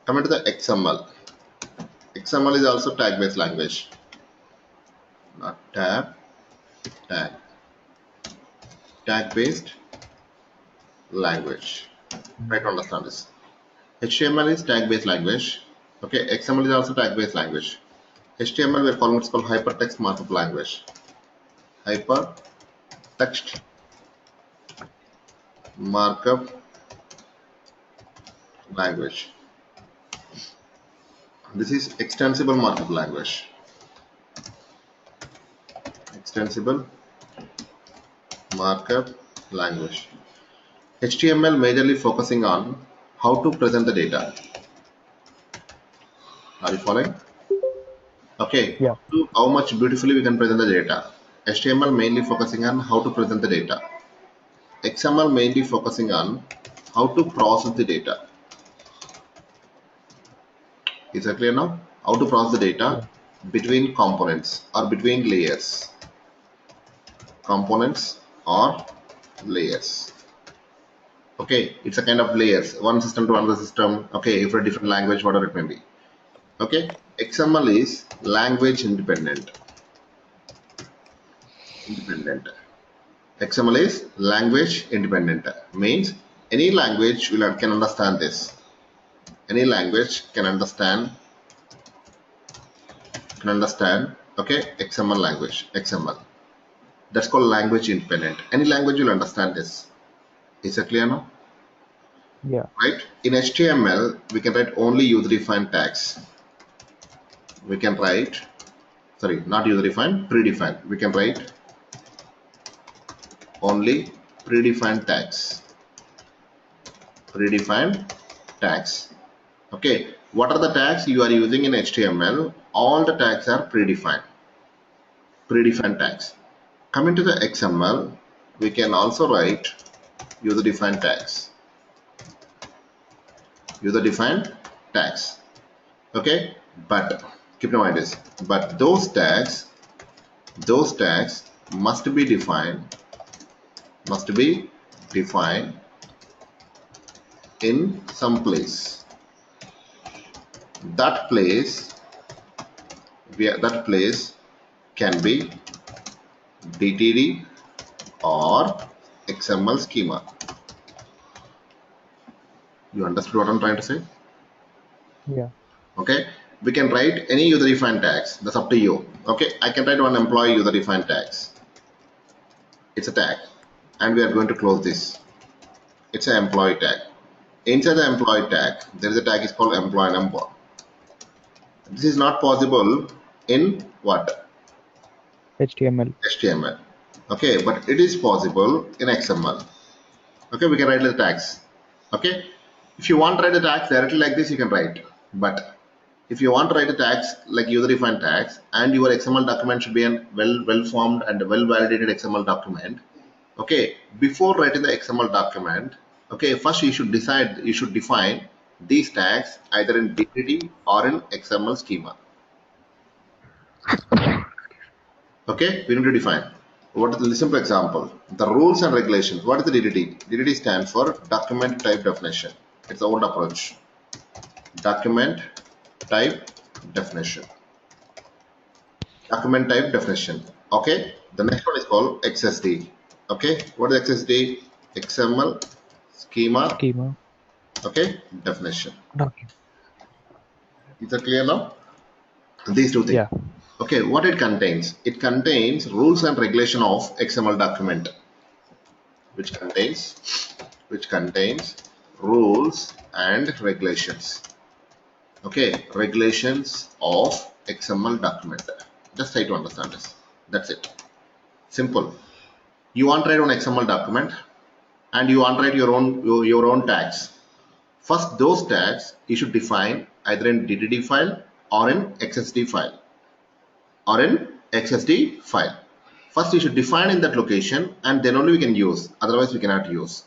Coming to the XML. XML is also tag-based language. Not tab, tag. Tag-based language. Try to understand this. HTML is tag-based language. Okay, XML is also tag-based language. HTML we're calling it's called hypertext markup language. Hypertext markup language. This is extensible markup language. Extensible markup language. HTML majorly focusing on how to present the data. Are you following? Okay. Yeah. How much beautifully we can present the data. HTML mainly focusing on how to present the data. XML mainly focusing on how to process the data. Is that clear now? How to process the data between components or between layers. Components or layers. Okay, it's a kind of layers, one system to another system. Okay, for a different language, whatever it may be. Okay, XML is language independent. XML is language independent. Means any language can understand this. Any language can understand. Okay, XML language. XML. That's called language independent. Any language will understand this. Is it clear now? Yeah. Right? In HTML, we can write only user-defined tags. We can write, sorry, not user-defined, predefined. We can write only predefined tags. Predefined tags. Okay, what are the tags you are using in HTML? All the tags are predefined. Predefined tags. Coming to the XML, we can also write user-defined tags. User-defined tags. Okay, but keep in mind this. But those tags must be defined. In some place. That place can be DTD or XML schema. You understood what I'm trying to say? Yeah. Okay, we can write any user-defined tags. That's up to you. Okay, I can write one employee user-defined tags. It's a tag, and we are going to close this. It's an employee tag. Inside the employee tag, there is a tag is called employee number. This is not possible in what? HTML. Okay, but it is possible in XML. Okay, we can write the tags. Okay, if you want to write the tags directly like this, you can write. But if you want to write the tags like user-defined tags, and your XML document should be a well-formed and well-validated XML document. Okay, before writing the XML document, okay, first you should define these tags either in DTD or in XML schema. Okay, we need to define. What is the simple example? The rules and regulations. What is the DTD? DTD stands for document type definition. It's the old approach. Document type definition. Document type definition. Okay, the next one is called XSD. Okay, what is XSD? XML schema. Okay, definition. Okay. Is that clear now? These two things. Yeah. Okay, what it contains? It contains rules and regulation of XML document, which contains rules and regulations. Okay, regulations of XML document. Just try to understand this. That's it. Simple. You want to write an XML document, and you want to write your own tags. First, those tags you should define either in DTD file or in XSD file. First, you should define in that location, and then only we can use. Otherwise, we cannot use.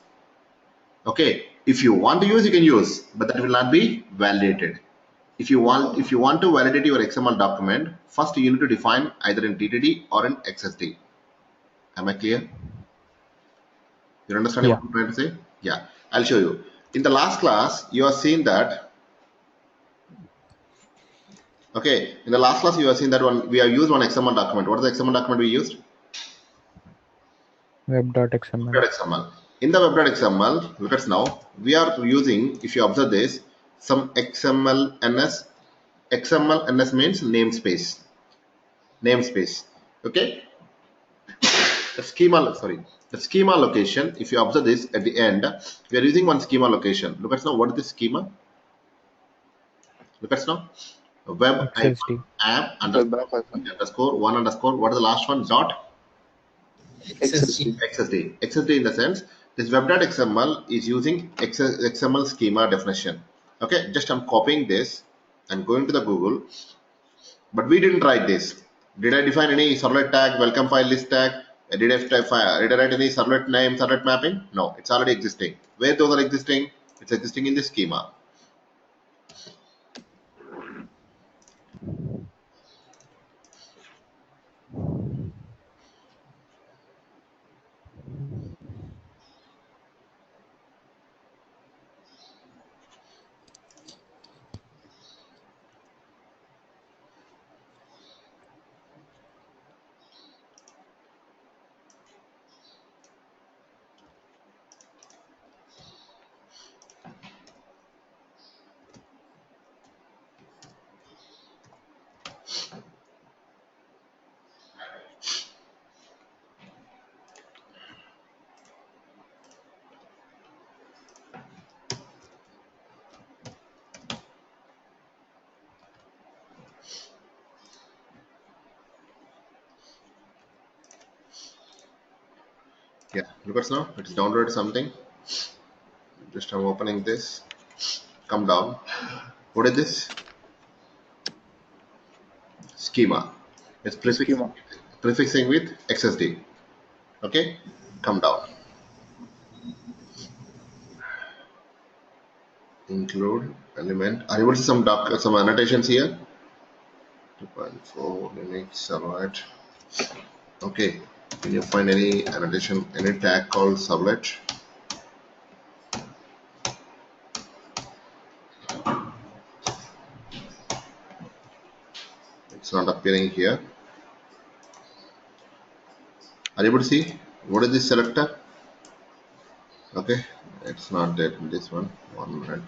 Okay, if you want to use, you can use, but that will not be validated. If you want to validate your XML document, first you need to define either in DTD or in XSD. Am I clear? You understand what I'm trying to say? Yeah, I'll show you. In the last class, you have seen that Okay, in the last class you have seen that we have used one XML document. What is the XML document we used? Web.xml. Web.xml. In the web.xml, look at now, we are using, if you observe this, some XML-NS. XML-NS means namespace. Namespace. Okay. The schema location, if you observe this at the end, we are using one schema location. Look at now, what is the schema? Look at now, web XSD. app underscore one underscore, what is the last one? Dot XSD. XSD in the sense, this web.xml is using XML schema definition. Okay, just I'm copying this and going to the Google, but we didn't write this. Did I define any servlet tag, welcome file list tag? Did I write any servlet name, servlet mapping? No, it's already existing. Where those are existing? It's existing in the schema. Yeah, look at now, it's downloaded something. Just I'm opening this. Come down. What is this? Schema. It's prefixing with XSD. Okay, come down. Include element. Are you able to see some annotations here? 2.4 Linux, alright. Okay, can you find any annotation, any tag called sublet? It's not appearing here. Are you able to see what is this selector? Okay, it's not there in this one. 1 minute.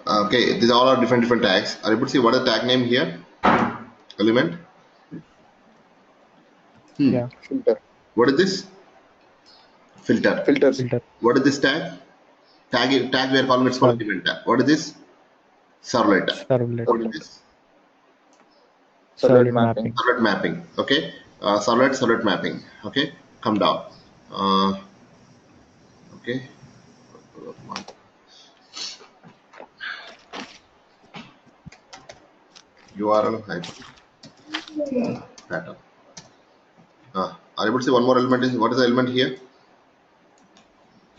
Okay, these all are different tags. Are you able to see what is the tag name here? Element. Yeah. What is this? Filter. Filter. What is this tag? Tag we are calling it's called element tag. What is this? Servlet. Servlet. What is this? Servlet mapping. Servlet mapping. Okay. Servlet mapping. Okay. Come down. Okay. URL hyphen pattern. Are you able to see one more element? What is the element here?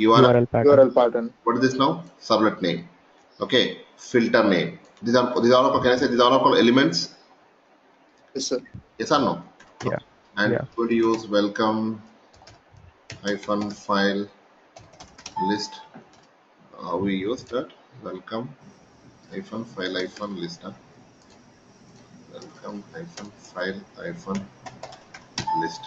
URL pattern. What is this now? Servlet name. Okay. Filter name. These are all. Can I say these are all called elements? Yes, sir. Yes or no? Yeah. And Yeah. could use welcome hyphen file list. We use that welcome hyphen file hyphen list. Welcome hyphen file hyphen list.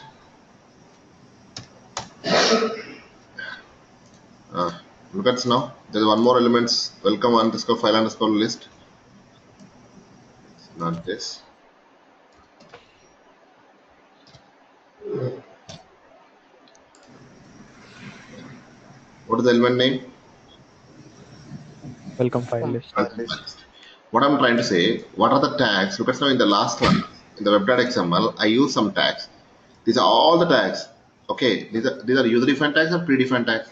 Look at this now. There's one more elements. Welcome underscore file underscore list. It's not this. What is the element name? Welcome file list. What I'm trying to say, what are the tags? Look at now in the last one, in the web.xml, I use some tags. These are all the tags. Okay, these are user-defined tags or predefined tags?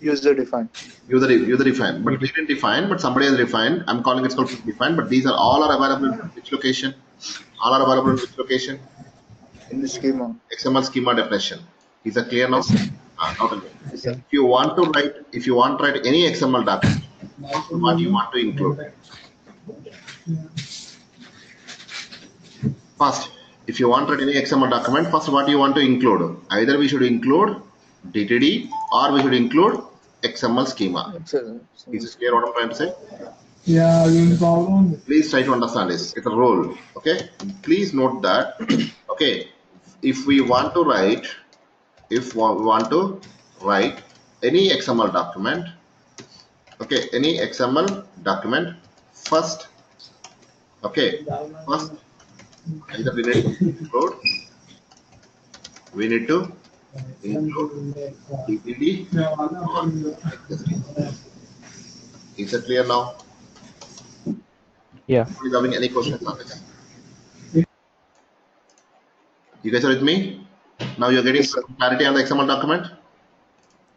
User-defined. User-defined, but we didn't define, but somebody has defined. I'm calling it called predefined, but these are all are available in which location? All are available in which location? In the schema. XML schema definition. Is that clear now? Yes, sir. Not again. Yes, sir. If you want to write any XML document, what you want to include? First, if you want to write any XML document, first what you want to include? Either we should include DTD or we should include XML schema. Yes, sir. Is it clear what I'm trying to say? Yeah, no problem. Please try to understand this. It's a rule. Okay. Please note that. Okay. If we want to write any XML document, okay, any XML document, first, okay, first either we need to include DTD or XSD. Is it clear now? Yeah. Is having any questions on this? You guys are with me? Now you're getting Yes, sir. clarity on the XML document?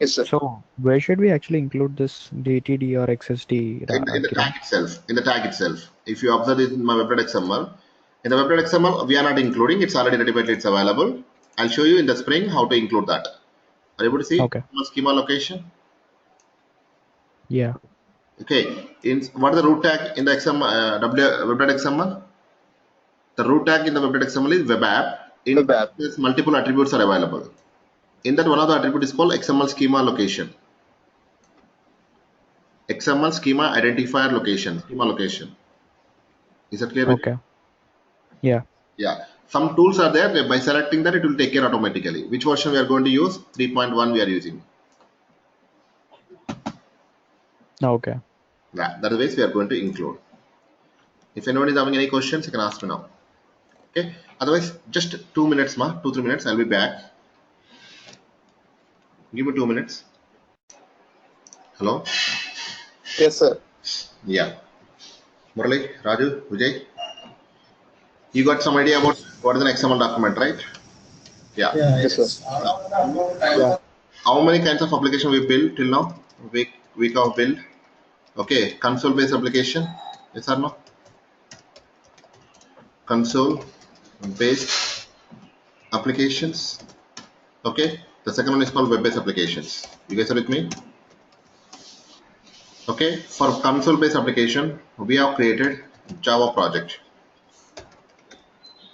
Yes, sir. So where should we actually include this DTD or XSD? In the tag itself. In the tag itself. If you observe it in my web.xml, in the web.xml, we are not including, it's already ready-made, it's available. I'll show you in the spring how to include that. Are you able to see? Okay. Schema location? Yeah. Okay. What is the root tag in the web.xml? The root tag in the web.xml is web app. In Web app. this, multiple attributes are available. In that, one of the attributes is called XML schema location. XML schema identifier location. Schema location. Is that clear? Okay. Yeah. Yeah. Some tools are there. By selecting that, it will take care automatically. Which version we are going to use? 3.1 we are using. Okay. Yeah, that is the ways we are going to include. If anyone is having any questions, you can ask me now. Okay. Otherwise, just 2 minutes, 2-3 minutes. I'll be back. Give me 2 minutes. Hello. Yes, sir. Yeah. Murali, Raju, Vijay. You got some idea about what is an XML document, right? Yeah. Yes, sir. Yeah. How many kinds of application we built till now? Week of build. Okay. Console based application. Yes or no? Console based applications. Okay. The second one is called web based applications. You guys are with me? Okay. For console based application, we have created Java project.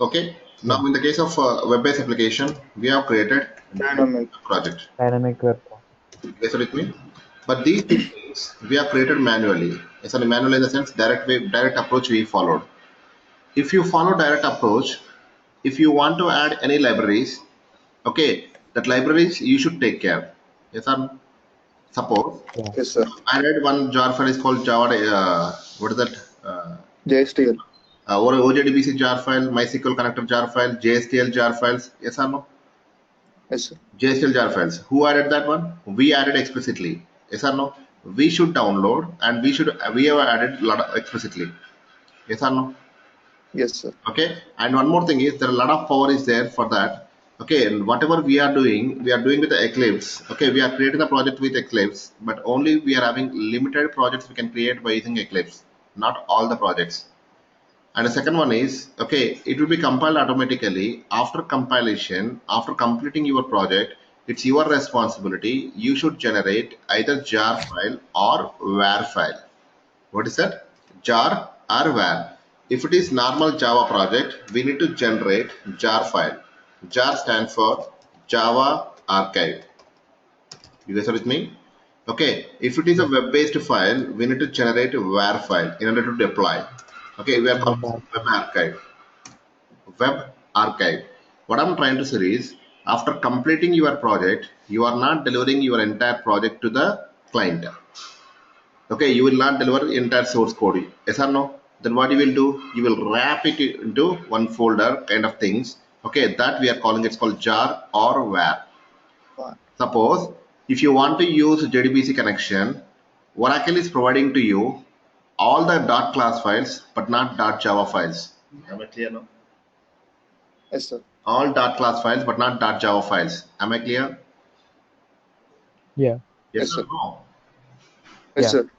Okay. Now in the case of web based application, we have created Dynamic. project. Dynamic web. You guys are with me? But these two things we have created manually. It's a manual in the sense direct approach we followed. If you follow direct approach, if you want to add any libraries, okay, that libraries you should take care. Yes or no? Suppose Yes, sir. I read one jar file is called Java. What is that? JSTL. Or OJDBC jar file, MySQL connector jar file, JSTL jar files. Yes or no? Yes, sir. JSTL jar files. Who added that one? We added explicitly. Yes or no? We should download and we have added a lot of explicitly. Yes or no? Yes, sir. Okay. And one more thing is there a lot of power is there for that. Okay. And whatever we are doing with the Eclipse. Okay. We are creating the project with Eclipse, but only we are having limited projects we can create by using Eclipse, not all the projects. And the second one is, okay, it will be compiled automatically after compilation, after completing your project. It's your responsibility. You should generate either jar file or var file. What is that? Jar or var. If it is normal Java project, we need to generate jar file. Jar stands for Java archive. You guys are with me? Okay. If it is a web-based file, we need to generate a var file in order to deploy. Okay, we are calling web archive. Web archive. What I'm trying to say is, after completing your project, you are not delivering your entire project to the client. Okay, you will not deliver entire source code. Yes or no? Then what you will do? You will wrap it into one folder kind of things. Okay, that we are calling it's called jar or var. Suppose if you want to use JDBC connection, Oracle is providing to you all the .class files but not .java files. Am I clear now? Yes, sir. All .class files but not .java files. Am I clear? Yeah. Yes, Yes, or sir. no? Yes, sir.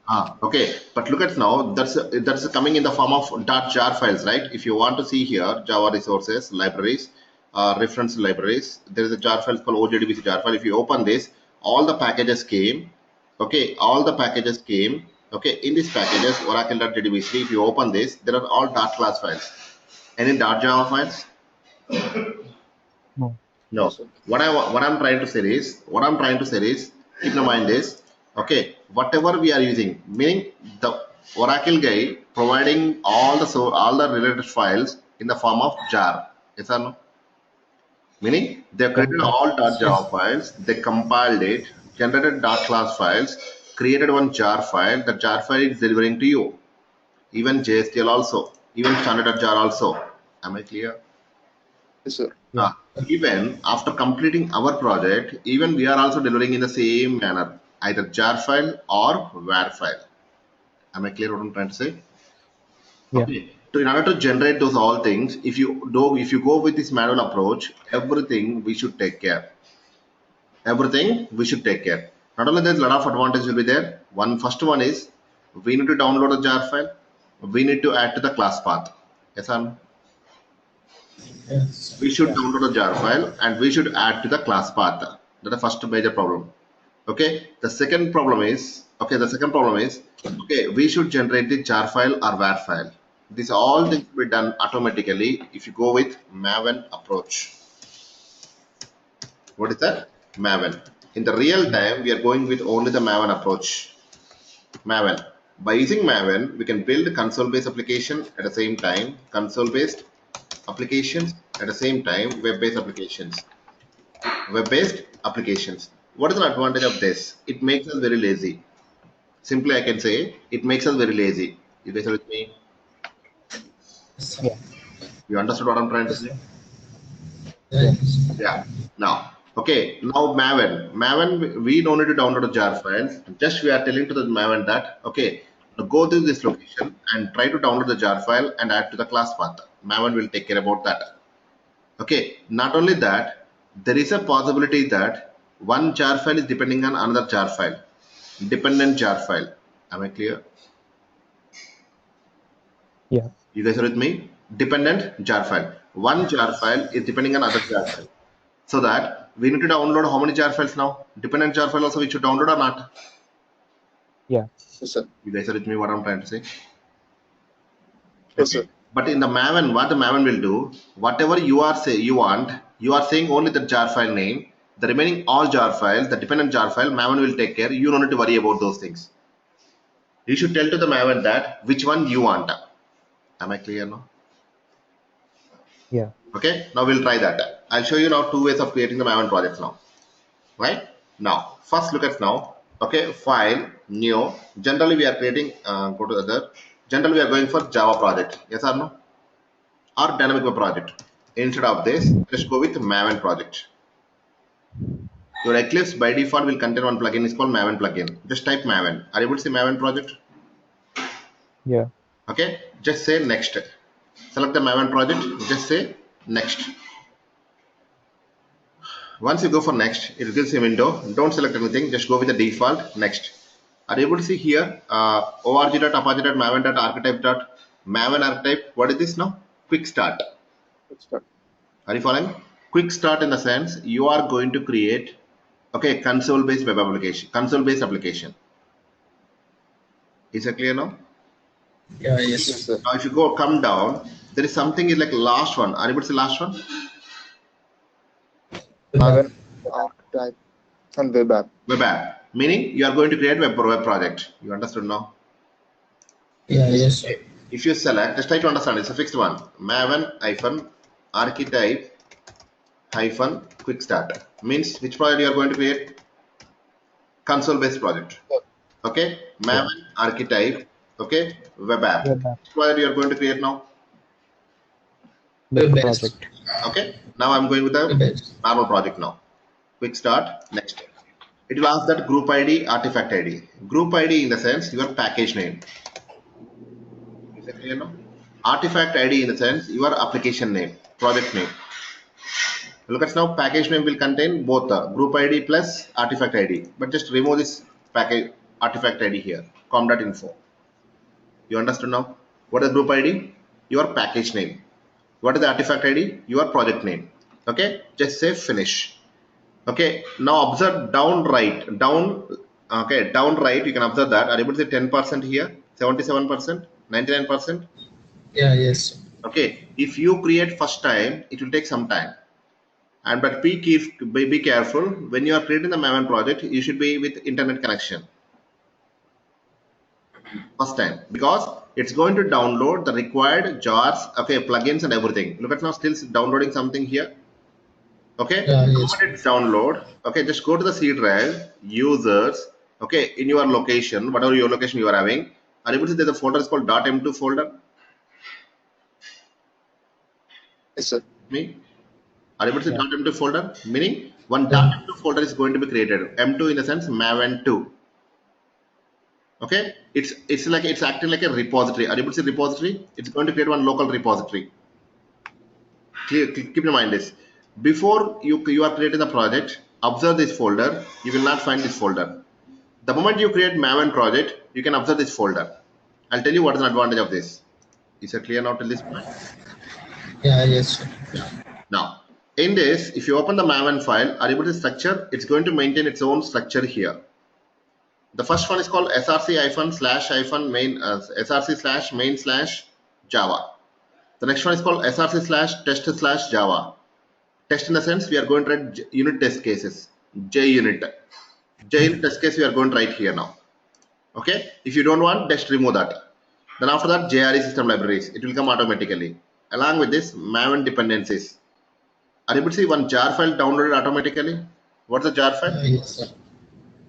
Okay. But look at now. That's coming in the form of .jar files, right? If you want to see here Java resources, libraries, reference libraries. There is a jar file called OJDBC jar file. If you open this, all the packages came. Okay, all the packages came. Okay, in these packages, Oracle.jdbc. If you open this, there are all dot class files. Any dot Java files? No. No. Yes, sir. What I'm trying to say is, keep in mind this. Okay, whatever we are using, meaning the Oracle guy providing all the related files in the form of jar. Yes or no? Meaning they created all .java files, they compiled it, generated .class files, created one jar file. The jar file is delivering to you. Even JSTL also, even standard jar also. Am I clear? Yes, sir. Yeah. Even after completing our project, even we are also delivering in the same manner, either jar file or var file. Am I clear what I'm trying to say? Yeah. Okay. So in order to generate those all things, if you go with this manual approach, everything we should take care. Everything we should take care. Not only there's a lot of advantage will be there. First one is we need to download a jar file. We need to add to the class path. Yes or no? Yes. We should Yeah. download a jar file and we should add to the class path. That's the first major problem. Okay. The second problem is okay, we should generate the jar file or var file. This all things will be done automatically if you go with Maven approach. What is that? Maven. In the real time, we are going with only the Maven approach. Maven. By using Maven, we can build console-based application at the same time, console-based applications at the same time, web-based applications. Web-based applications. What is the advantage of this? It makes us very lazy. Simply, I can say it makes us very lazy. You guys are with me? Yeah. You understood what I'm trying to say? Yes. Yeah. Now, okay. Now Maven, we don't need to download a jar files. Just we are telling to the Maven that okay, now go to this location and try to download the jar file and add to the class path. Maven will take care about that. Okay. Not only that, there is a possibility that one jar file is depending on another jar file, dependent jar file. Am I clear? Yeah. You guys are with me? Dependent jar file. One jar file is depending on other jar file. So that we need to download how many jar files now? Dependent jar file also we should download or not? Yeah. Yes, sir. You guys are with me what I'm trying to say? Yes, sir. But in the Maven, what the Maven will do, whatever you are you are saying only the jar file name. The remaining all jar files, the dependent jar file, Maven will take care. You don't need to worry about those things. You should tell to the Maven that which one you want. Am I clear now? Yeah. Okay, now we'll try that. I'll show you now two ways of creating the Maven projects now. Right? Now, first look at now. Okay, file, new. Generally we are creating, go to other. Generally we are going for Java project. Yes or no? Or dynamic web project. Instead of this, just go with Maven project. Your Eclipse by default will contain one plugin. It's called Maven plugin. Just type Maven. Are you able to see Maven project? Yeah. Okay, just say next. Select the Maven project. Just say next. Once you go for next, it gives a window. Don't select anything. Just go with the default next. Are you able to see here org.apache.maven.archetype.maven archetype? What is this now? Quick start. Let's start. Are you following? Quick start in the sense you are going to create okay console-based web application, console-based application. Is it clear now? Yeah, Yes, yes. sir. Now if you go come down, there is something is like last one. Are you able to see last one? Maven archetype and web app. Web app. Meaning you are going to create web project. You understood now? Yeah, yes, sir. If you select, just try to understand, it's a fixed one. Maven hyphen archetype hyphen quick start means which project you are going to create? Console based project. Okay, Yeah. Maven archetype. Okay, web app. Web app. Which project you are going to create now? The Web-based. project. Okay, now I'm going with the Web-based. normal project now. Quick start, next. It will ask that group ID, artifact ID. Group ID in the sense your package name. Is it clear now? Artifact ID in the sense your application name, project name. Look at now, package name will contain both the group ID plus artifact ID. But just remove this package artifact ID here, com.info. You understood now? What is group ID? Your package name. What is the artifact ID? Your project name. Okay, just say finish. Okay, now observe down right, down. Okay, down right. You can observe that. Are you able to see 10% here, 77%, 99%? Yeah, yes, sir. Okay, if you create first time, it will take some time. And but be careful when you are creating the Maven project. You should be with internet connection first time, because it's going to download the required jars, okay, plugins and everything. Look at now, still downloading something here. Okay, Yeah, the yes, moment it's download, okay, just go to the C drive, users, okay, in your location, whatever your location you are having. Are you able to see there's a folder is called .m2 folder? Yes, sir. Me? Are you able to see Yeah. .m2 folder? Meaning one Yeah. .m2 folder is going to be created. M2 in the sense Maven 2. Okay, it's like it's acting like a repository. Are you able to see repository? It's going to create one local repository. Keep in mind this. Before you are creating the project, observe this folder. You will not find this folder. The moment you create Maven project, you can observe this folder. I'll tell you what is an advantage of this. Is it clear now till this point? Yeah, yes, sir. Now, in this, if you open the Maven file, are you able to structure? It's going to maintain its own structure here. The first one is called src-main src/main/java. The next one is called src/test/java. Test in the sense we are going to write unit test cases. JUnit test case we are going to write here now. Okay. If you don't want, just remove that. Then after that, JRE system libraries. It will come automatically. Along with this, Maven dependencies. Are you able to see one jar file downloaded automatically? What's the jar file? Yeah, yes, sir.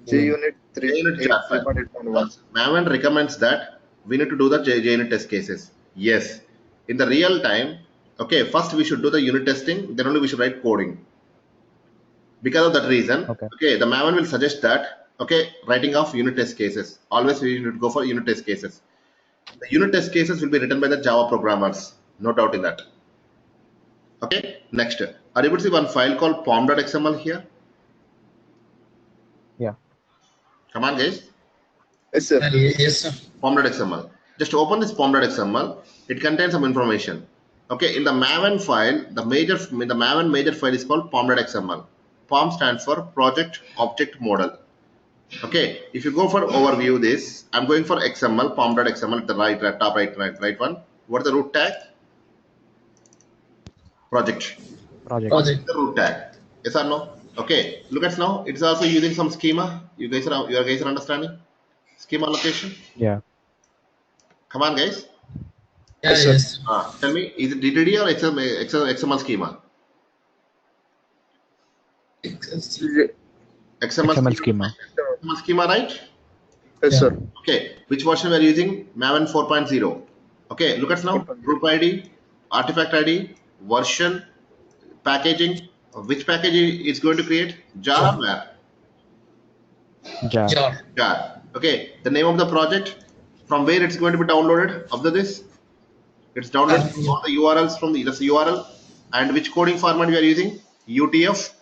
JUnit JUnit jar file. 3.8.1. Maven recommends that we need to do the JUnit test cases. Yes. In the real time, okay, first we should do the unit testing, then only we should write coding. Because of that reason, okay, the Maven will suggest that, okay, writing of unit test cases. Always we need to go for unit test cases. The unit test cases will be written by the Java programmers. No doubt in that. Okay, next. Are you able to see one file called pom.xml here? Yeah. Come on, guys. Yes, sir. Yes, sir. Pom.xml. Just open this pom.xml. It contains some information. Okay, in the Maven file, the Maven major file is called pom.xml. POM stands for Project Object Model. Okay, if you go for overview this, I'm going for XML, pom.xml at the top right one. What is the root tag? Project. Project. The root tag. Yes or no? Okay, look at now. It's also using some schema. You guys are understanding? Schema location. Yeah. Come on, guys. Yeah, Yes, sir. yes. Tell me, is it DTD or XML schema? XML schema. XML schema, right? Yes, sir. Okay, which version we are using? Maven 4.0. Okay, look at now. 4.0. Group ID, artifact ID, version, packaging. Which package it's going to create? Jar or where? Jar. Jar. Jar. Okay, the name of the project, from where it's going to be downloaded. Observe this. It's downloaded Yeah. all the URLs from the URL, and which coding format we are using? UTF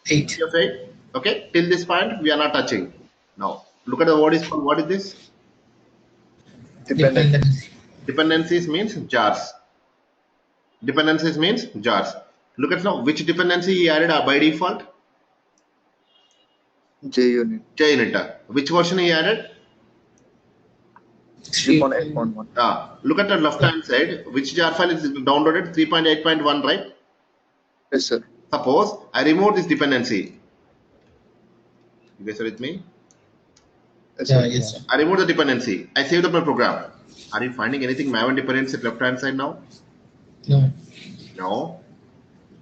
8. UTF-8. Okay, till this point we are not touching. Now look at the word is called. What is this? Dependent. Dependency. Dependencies means jars. Dependencies means jars. Look at now which dependency he added by default. JUnit JUnit. Which version he added? 3.8.1. Look at the left hand side. Which jar file is downloaded? 3.8.1, right? Yes, sir. Suppose I remove this dependency. You guys are with me? Yes, Yeah, sir. yes, sir. I remove the dependency. I saved up my program. Are you finding anything Maven dependency at left hand side now? No. No.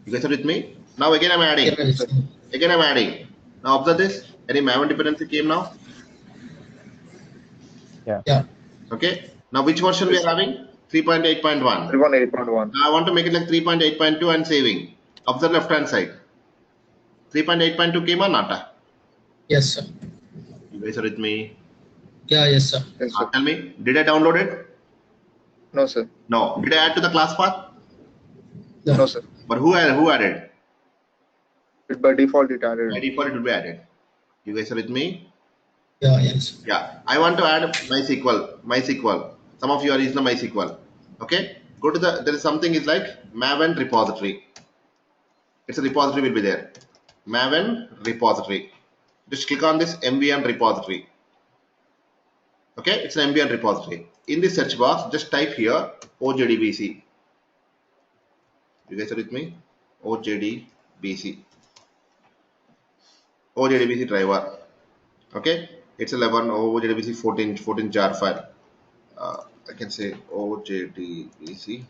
You guys are with me? Now again I'm adding. Yeah, yes, sir. Again I'm adding. Now observe this. Any Maven dependency came now? Yeah. Okay. Now which version we are having? 3.8.1. 3.8.1. Now I want to make it like 3.8.2 and saving. Observe left hand side. 3.8.2 came or not? Yes, sir. You guys are with me? Yeah, yes, sir. Yes, sir. Tell me, did I download it? No, sir. No. Did I add to the class path? No, sir. But who added? By default, it By added. default it will be added. You guys are with me? Yeah, yes. Yeah. I want to add MySQL. Some of you are using the MySQL. Okay. Go to there is something is like Maven repository. It's a repository will be there. Maven repository. Just click on this MVN repository. Okay, it's an MVN repository. In the search box, just type here OJDBC. You guys are with me? OJDBC. OJDBC driver. Okay, it's 11 OJDBC 14 jar file. I can say OJDBC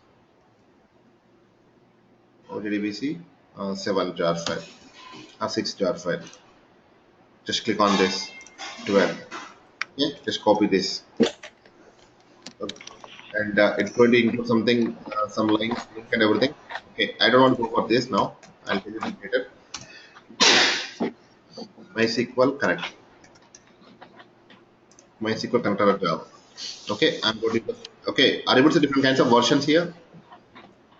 7 jar file or 6 jar file. Just click on this 12. Okay, just copy this. Okay. And it's going to include something, some link and everything. Okay, I don't want to go for this now. I'll tell you later. MySQL connect. MySQL connector job. Okay, I'm going to. Okay, are you able to see different kinds of versions here?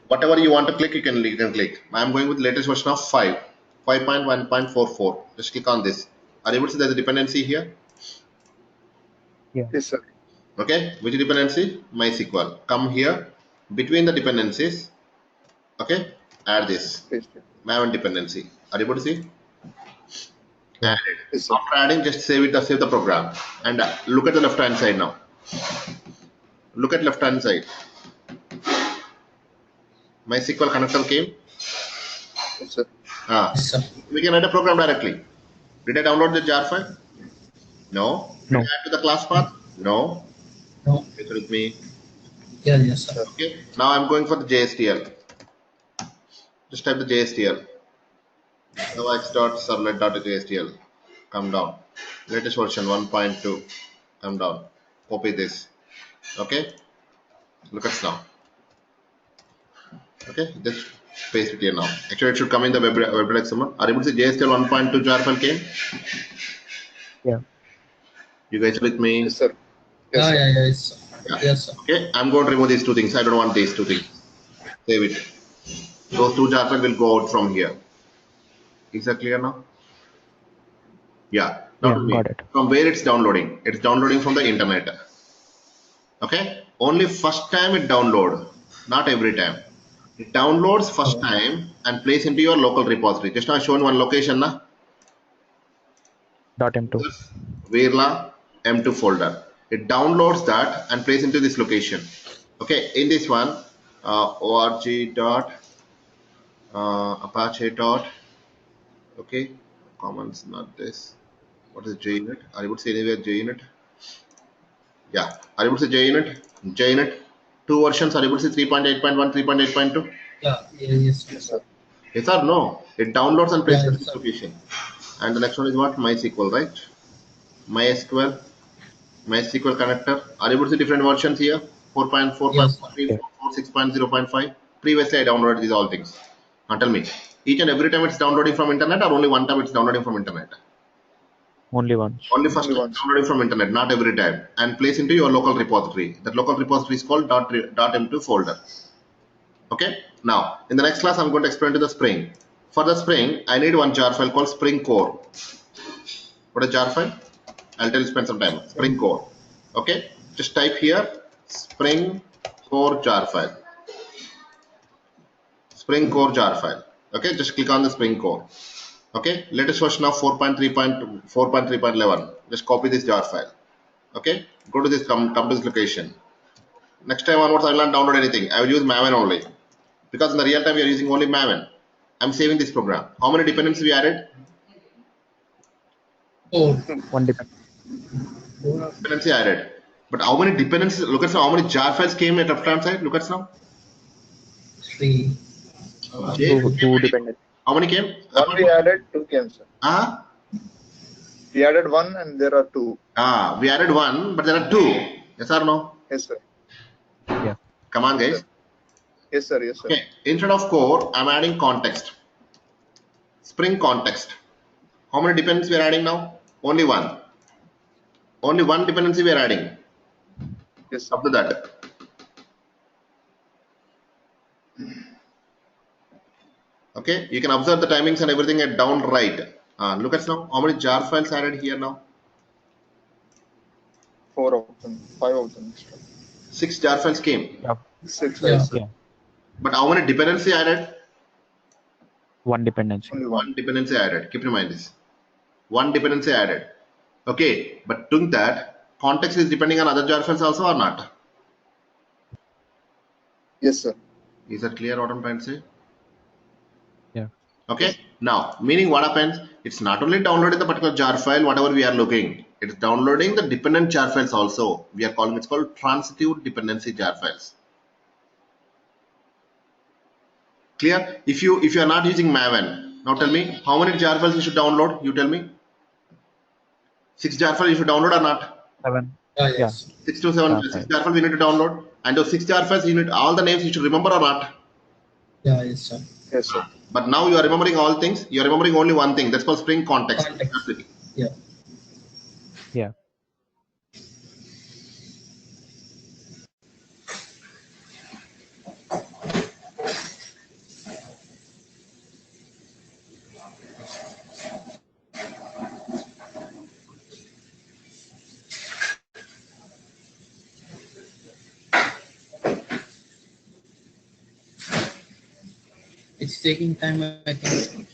Whatever you want to click, you can click. I'm going with latest version of 5.1.44. Just click on this. Are you able to see there's a dependency here? Yes, sir. Okay, which dependency? MySQL. Come here, between the dependencies. Okay, add this Paste it. Maven dependency. Are you able to see? Yeah. Add it. Yes, sir. After adding, just save the program, and look at the left hand side now. Look at left hand side. MySQL connector came. Yes, sir. Yes, sir. We can write a program directly. Did I download the jar file? No. Did No. I add to the class path? No. No. It's with me. Yeah, yes, sir. Okay. Now I'm going for the JSTL. Just type the JSTL. Servlet.jstl. Come down. Latest version 1.2. Come down. Copy this. Okay. Look at now. Okay. Just paste it here now. Actually, it should come in the web XML. Are you able to see JSTL 1.2 jar file came? Yeah. You guys are with me? Yes, sir. Yes, Yeah, sir. yeah, yes, sir. Yes, sir. Okay. I'm going to remove these two things. I don't want these two things. Save it. Those two jar files will go out from here. Is that clear now? Yeah. Now Yeah, to me. got it. From where it's downloading? It's downloading from the internet. Okay. Only first time it download, not every time. It downloads first time and plays into your local repository. Just now shown one location, na? .m2. Virla M2 folder. It downloads that and plays into this location. Okay. In this one, org dot apache dot. Okay. Commons, not this. What is JUnit? Are you able to see anywhere JUnit? Yeah. Are you able to see JUnit? JUnit. Two versions. Are you able to see 3.8.1, 3.8.2? Yeah, yes, Yes, sir. Yes or no? It downloads and places Yeah, this yes, sir. location. And the next one is what? MySQL, right? MySQL connector. Are you able to see different versions here? 4.4, Yes, sir. 4.3, 4.4, 6.0.5. Previously, I downloaded these all things. Now tell me, each and every time it's downloading from internet or only one time it's downloading from internet? Only once. Only first Only time once. downloading from internet, not every time. And place into your local repository. That local repository is called .m2 folder. Okay. Now, in the next class, I'm going to explain to the Spring. For the Spring, I need one jar file called Spring Core. What is jar file? I'll tell you, spend some time. Spring Core. Okay. Just type here Spring Core jar file. Spring Core jar file. Okay. Just click on the Spring Core. Okay. Latest version of 4.3.11. Just copy this jar file. Okay. Go to this, come to this location. Next time onwards, I will not download anything. I will use Maven only. Because in the real time, we are using only Maven. I'm saving this program. How many dependencies we added? Oh, One depend. Dependency added. But how many dependencies? Look at how many jar files came at left hand side. Look at now. 3. Two dependent. How many came? One we added, two came, sir. We added one and there are two. We added one, but there are two. Yes or no? Yes, sir. Yeah. Come on, guys. Yes, sir. Yes, sir. Okay. Instead of core, I'm adding context. Spring context. How many dependencies we are adding now? Only one. Only one dependency we are adding. Yes, sir. Up to that. Okay. You can observe the timings and everything at down right. Look at now. How many jar files added here now? 4 of them, 5 of them. 6 jar files came. Yeah. 6, Yeah. yes, sir. Yeah. But how many dependency added? One dependency. Only One one. dependency added. Keep in mind this. One dependency added. Okay, but doing that, context is depending on other jar files also or not? Yes, sir. Is that clear what I'm trying to say? Yeah. Okay, now meaning what happens? It's not only downloading the particular jar file, whatever we are looking, it's downloading the dependent jar files also. We are calling it's called transitive dependency jar files. Clear? If you are not using Maven, now tell me how many jar files you should download? You tell me. 6 jar files you should download or not? 7. Yeah, Yeah. yes. 6 to 7 Jar 6 file. jar files you need to download, and those 6 jar files you need all the names you should remember or not? Yeah, yes, sir. Yes, sir. But now you are remembering all things. You are remembering only one thing. That's called string context. Context. That's it. Yeah. Yeah. It's taking time, I think.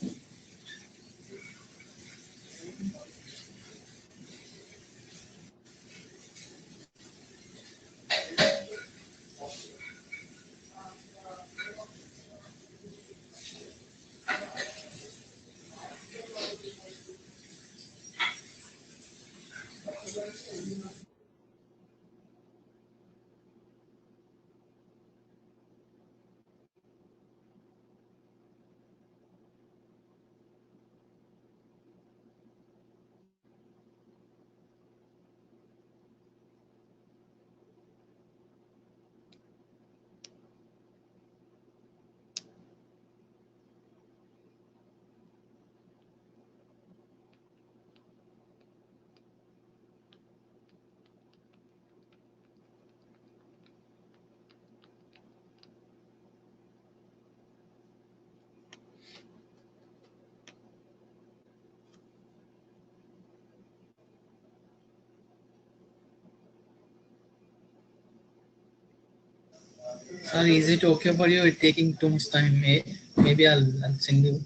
Sir, is it okay for you? It's taking too much time. Maybe I'll send you.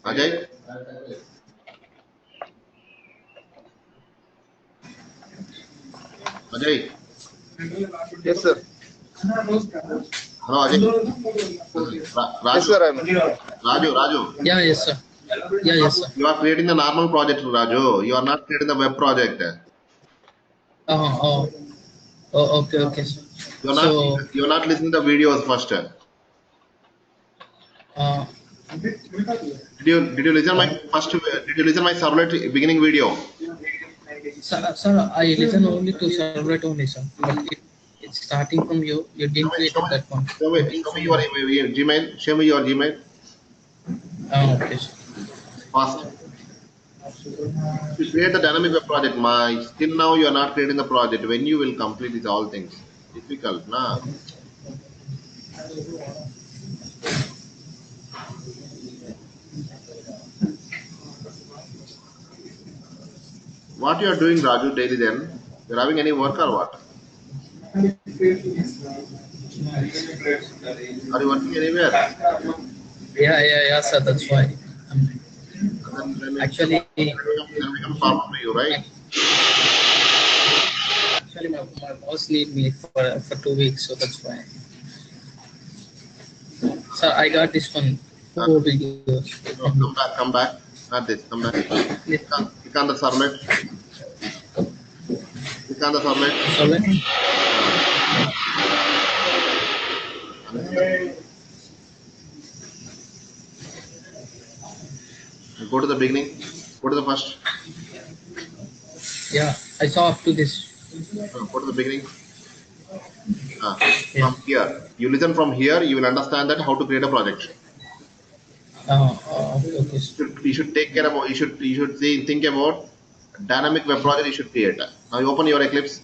Ajay? Ajay? Yes, sir. Hello, Ajay? Raju? Yes, sir. I'm. Raju? Yeah, yes, sir. Yeah, yes, sir. You are creating the normal project, Raju. You are not creating the web project. Oh, okay, okay, sir. So, You are not listening to the videos first. uh, Did you listen my first? Did you listen my servlet beginning video? sir, I listen only to servlet only, sir. But it's starting from you. You didn't create that one. Show me your Gmail. Show me your Gmail. Okay, sir. Fast. You create the dynamic web project. Still now you are not creating the project. When you will complete these all things? Difficult, nah. What you are doing, Raju, daily then? You're having any work or what? Are you working anywhere? Yeah, sir. That's why. Then Actually, become farmer for you, right? actually, my boss need me for 2 weeks, so that's why. Sir, I got this one. 4 videos. No, come back. Not this, come back. Click on the servlet. Click on the servlet. Servlet? Go to the beginning. Go to the first. Yeah, I saw up to this. Go to the beginning. Yeah. From here. You listen from here, you will understand that how to create a project. Okay. You should take care about. You should think about dynamic web project you should create. Now you open your Eclipse.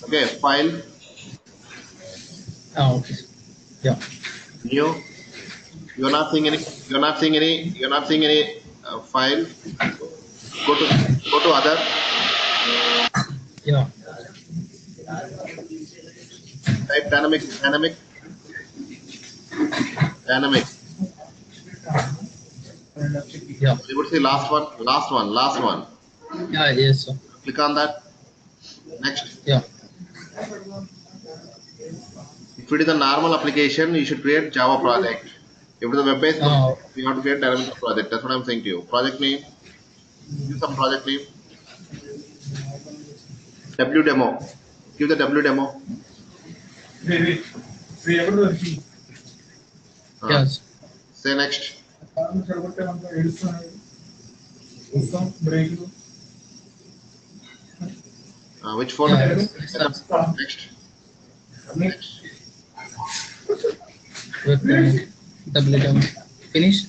Okay, file. Okay. Yeah. New. You're not seeing any file. Go to other. Yeah. Type dynamic. Yeah. You would see last one. Yeah. Yes, sir. Click on that. Next. Yeah. If it is a normal application, you should create Java project. If it is a web-based, you have to create dynamic project. That's what I'm saying to you. Project name. Give some project name. W demo. Give the W demo. Yes. Say next. Which folder? Yeah, Next. WM. Finish.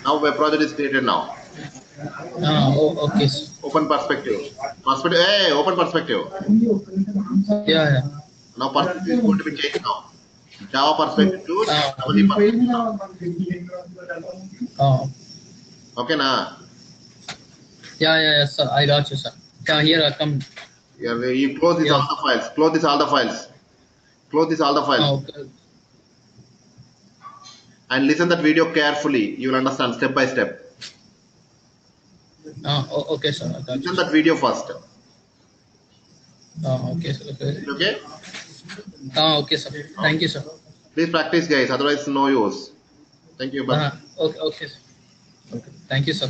Now web project is created now. Okay. Open perspective. Hey, open perspective. Yeah. Now perspective is going to be changed now. Java perspective to WE perspective now. Okay, na? Yeah, sir. I got you, sir. Yeah, here I come. Yeah, you close this all the files. Close this all the files. Okay. And listen that video carefully. You will understand step by step. Okay, sir. I got Listen that video first. Okay, sir. Okay? Okay, sir. Thank you, sir. Please practice, guys. Otherwise, no use. Thank you. Bye. Okay, sir. Okay. Thank you, sir.